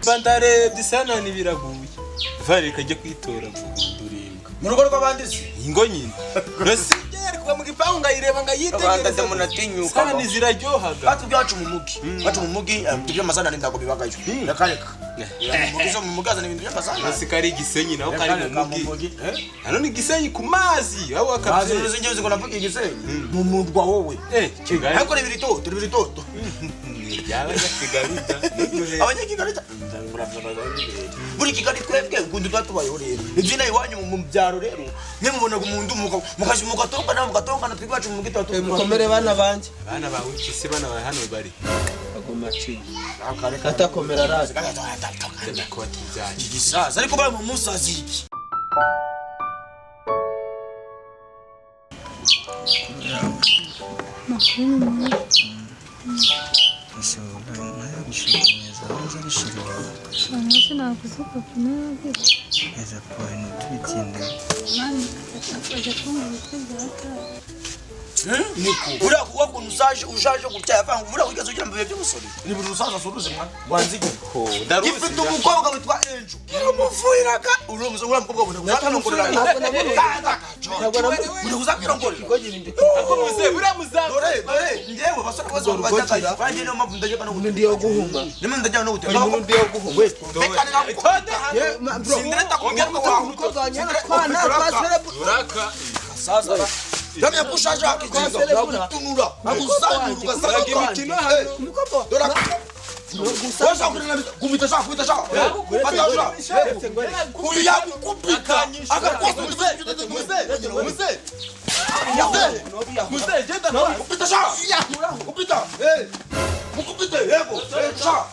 Bantare disana ni biraguye. Vare kajye kwitora ndurimbwa. Mu rugo rw'abandi se Ingo nyine. Nasijye kwa mugipangu ngayireba ngayitegereza. Abanda munatinyuka. Sana ni ziraryohaga. Batu byacu mu mugi. Batu mu mugi tubye amazana n'indago bibagayo. Nakareka. Mugizo mu mugazana ibintu by'amazana. Nasikari gisenyi naho kari mu mugi. Hano ni gisenyi ku mazi. Aho akabye. Mazi zingize ngo navuga igisenyi. Mu mundwa wowe. Kigali. Ariko ibiritoto. Yaba yakigarita. Abanyakigarita. Buri Kigali twebwe gundi twatubayeho rero. Ibyina iwanyu mu byaro rero. Nemubona umuntu mugatonga na mugatonga na twigwacu mu gitoto. Mukomere bana banje. Bana bawe kisi bana bawe hano bari. Agoma ci. Atakomera razi. Ndakoti byaje. Igisaza ariko bari mu musazi iki. Niku ura wako nusaje ushaje gutya yavanga ura ugize ugira mbiye by'umusore ni buri rusaza suruze mwa wanzige Ho daruzi. ifite umukobwa witwa Enju umufuiraga uri umukobwa ubona uzakirongorera uri uzakirongorera Ako muze buramuza. dore ngewe basore bose bajya banje no mpamvu ndaje kana Umuntu ndiye guhuma. nimwe ndaje no guteka Umuntu ndiye guhuma. sindireta kongera Uko zanyana twana twasere Uraka. sasa Dami yakushaje akijiza nakutunura nakuzanura ugasanga imikino hano. Umukobwa. dora Wasa kumita sha pata sha kuya kupita akakosa muze jenda kupita sha kupita mukupita yego sha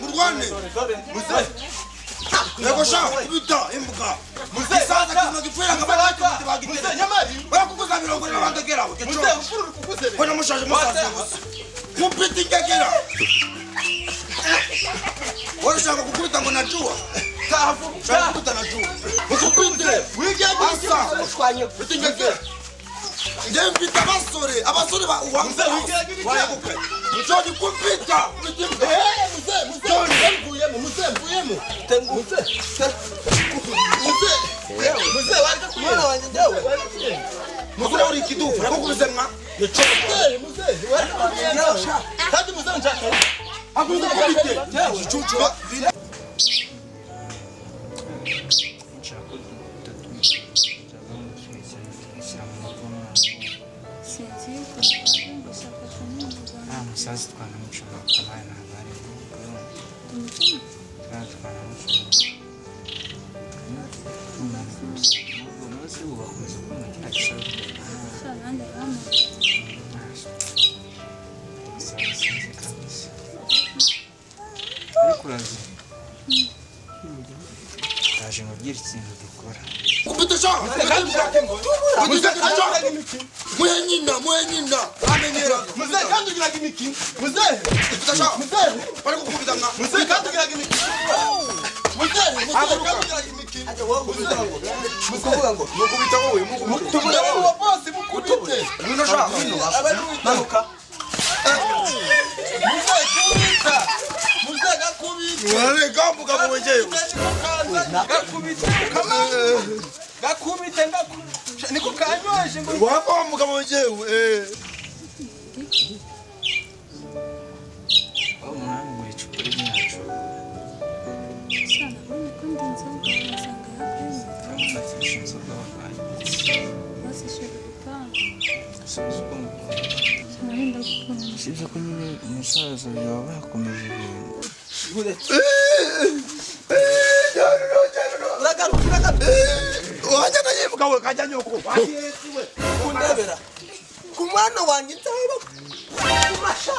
Murwane Nego sha kubita imbuga Musaza kizima gipfira ngabaraka bagitera nyamari barakukuza mirongo n'abandegera Muze ufuru kukuze. Kona mushaje musaza Kupita ingegera Warashaka kukubita ngo najua Tahafu kukubita najua Mukupite wigeze asa Mushwanye. Ingegera Ndembita abasore ba uwanze wayabuke Mujoni kupita Muze waje kumwana wanje ndewe. Muze uri kidufu nakukubize mwa Muze waje. Kandi muze njaka. Akuze kupite Chuchu Sasa twanamushobora kabana nabari Mwenyina amenyera Muze kandi ugiraga imiki. Muze. Muze. bari kukubita mwa Muze kandi ugiraga imiki. Muze kandi ugiraga imiki. Mukuvuga ngo mukubita wowe mukubita Tubura wowe bose mukubite. Nino sha Manuka. Muze kubita. Wale kambuka mwenyewe. Gakubite niko kanywaje ngo Wakambuka mwenyewe. umwami mu icukuri ryacu turamufatisha inzoga barwaye sibyo ko nyine umusaza baba bakomeje ibintu Wajana yibuka we kajya nyoko. Kundebera. Kumwana wanjye nzaba. Kumasha.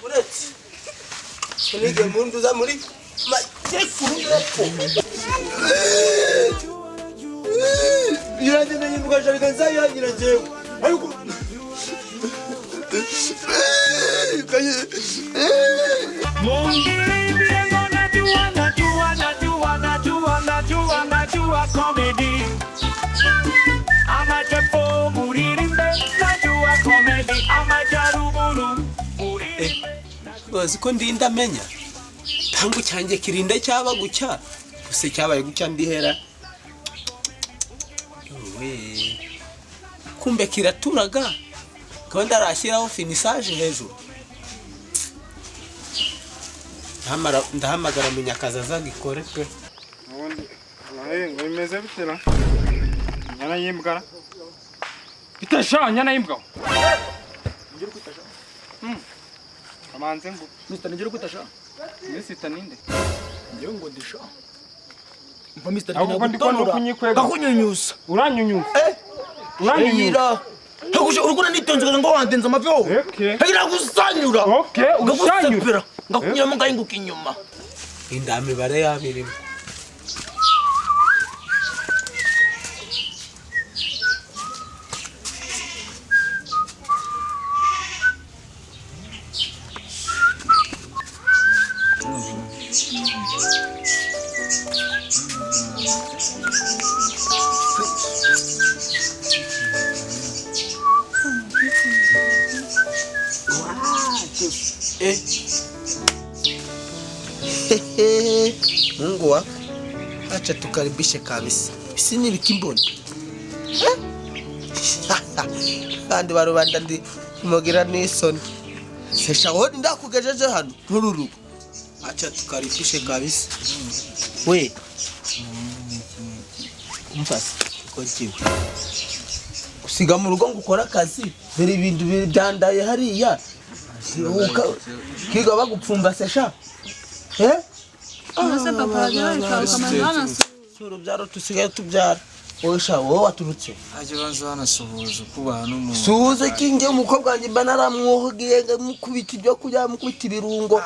Uretse. Kunige mundu za muri majefu. Yiragenda yibuka sharika nzaya yirajewe. Ayuko. Najua comedy. Amajapo muririmbe. Najua comedy. Amajaruburu. bazi ko ndinda menya tangu cyanjye kirinde cyaba gucya gusa cyabaye gucya ndihera kumbe kiraturaga kandi arashyiraho finissage hejuru ndahamagara Munyakazi azagikore pe ngo bimeze bitera nyana yimbwa bitasha nyana yimbwa ngira kutasha amanze ngo Mr. Ngira kutasha. nisita ninde Ngira ngo ndisha. Mpa Mr. ahubwo ndiko no kunyikwega Gakunyunyusa. uranyunyusa uranyunyusa Hagusha urukuna nitonze ngo wandenza amavyo. okay Hagira gusanyura. okay ushanyura Ngakunyira mu ngayinguka inyuma. indami bare yabirimo Mungu wako acha tukaribishe kabisa. Isi ni bikimboni. Kandi barubanda ndi mugira n'isoni. Sesha hodi ndakugejeje hano ntururu. Acha tukaribishe kabisa. We. Umfase kontiwe. Usiga mu rugo ngukora akazi. Biri ibintu byandaye hariya. Kiga bagupfumba sesha. Nase papa yari kakamana Urubyaro tusigaye tubyara. Osha wowe waturutse. ajye banza banasuhuza kubaha n'umuntu Suhuza kinge umukobwa wanjye mba naramwohagiye mukubita ibyo kurya mukubita ibirungo.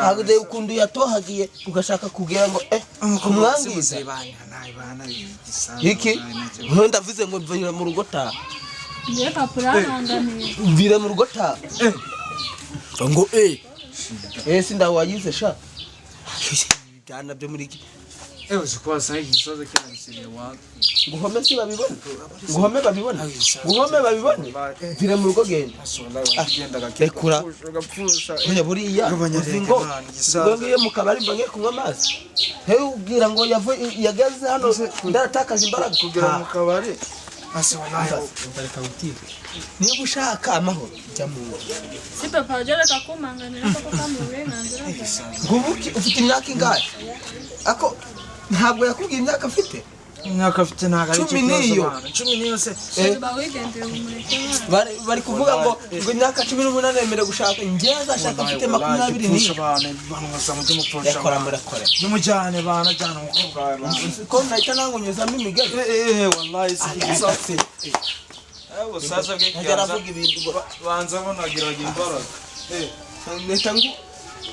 Hagade ukundu yatohagiye ugashaka kugira ngo kumwangiza. Iki ndavuze ngo mvira mu rugo ta. Ndiye papa yanganiye. Mvira mu rugo ta. Ngo sinda wayize sha. Byana byo muri iki. uzi ko wasanga igisozo cyabisiriye wa Guhome si babibona. Guhome babibona. Guhome babibona. Mvira mu rugo genda. Rekura. Oya buriya uzingo. Ngiye mu kabari mbange kunywa amazi. Hewe ubwira ngo yageze hano ndaratakaje imbaraga Kugira mu kabari. ase wallahi Bareka utire. Niba ushaka amahoro jya mu nzu. Si papa yari kakumanganira ko kamurenganzira. Ngubuki ufite imyaka ingahe? Ako ntabwo yakubwiye imyaka afite. imyaka afite ntago ari 10 niyo. 10 niyo se Bawigendera mu mureke. Bari kuvuga ngo imyaka 18 yemere gushaka njye azashaka afite 20 ni. bantu mu mupfusha Yakora murakora. n'umujyane banajyana umukobwa wawe Ko nahita nangunyuzamo imigezi. wallahi Isatse. sasa Ntagaravuga ibintu ngo banza bonagiraga imbaraga neta ngo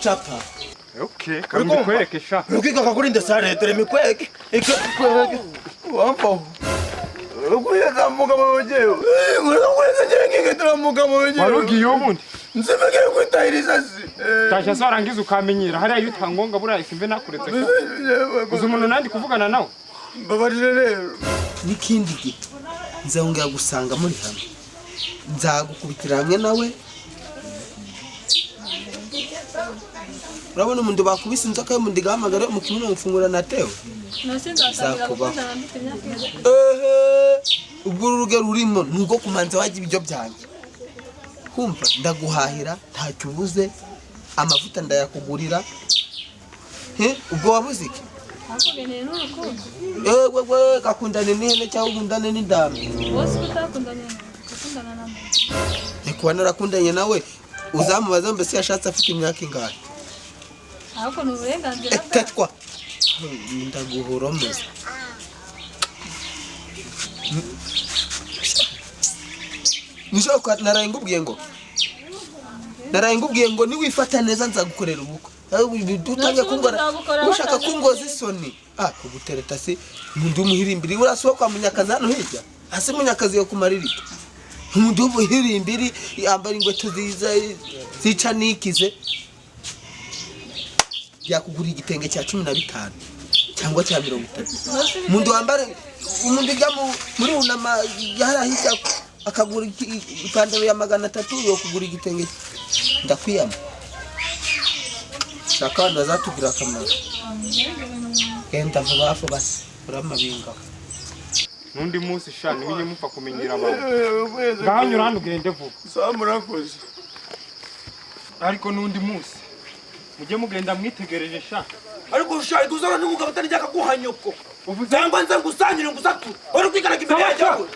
chapa. okay kandi kwereke sha Rukika kakurinda sare tere mikweke. Ikweke. Wampo. Rukuyeka mugabo wenyewe. Murakweza njenge tere mugabo wenyewe. warugiye ubundi Nsemegere kwitahiriza si. tasha zarangiza ukamenyera hariya iyo utangonga buriya simbe nakuretse ko uzi umuntu nandi kuvugana nawe Babarire rero. N'ikindi gito nzongera gusanga muri hamwe. Nzagukubitira hamwe nawe. urabona umuntu bakubise inzoka yo mundi gahamagara mu kibuno mufungura na Teo Nasinzasangira gukundana mfite imyaka ingana. ubwo urugero urimo nugo kumanza wajya ibyo byanjye kumva ndaguhahira ntacyo ubuze amavuta ndayakugurira ubwo wabuze iki Hakugeneye n'urukundo. wewe gakundane n'ihene cyangwa ugundane n'indambi Bose utakundanye gukundana na muntu. kuba narakundanye nawe uzamubaza mbese yashatse afite imyaka ingahe Ahubwo ni uburenganzira bwawe. tetwa ndaguhoromoza nishoka naraye ngubwiye ngo niwifata neza nzagukorera ubukwe dutangiye kungora ushaka kungoza isoni kugutereta se umuntu umuhirimbiri urasohoka munyakazi hano hirya hasi munyakazi yo kumaririka umuntu umuhirimbiri yambara ingweto zica nikize yakugura igitenge cya 15 cyangwa cya 30 umuntu wambara umuntu ujya muri unama yarahita akagura ipantaro ya 300 yo kugura igitenge ndakwiyama shaka ndazatugira akamaro kenda vuba afo basi uramabinga nundi munsi sha nimenye mupfa kumenyera abantu ngahanyura hano ugende vuba samurakoze ariko nundi munsi mujye mugenda mwitegereje sha ariko ushaye kuzana n'umugabo atanijya akaguhanyoko cyangwa nze ngusanyire ngusatu uri kwikaraga imbere yawe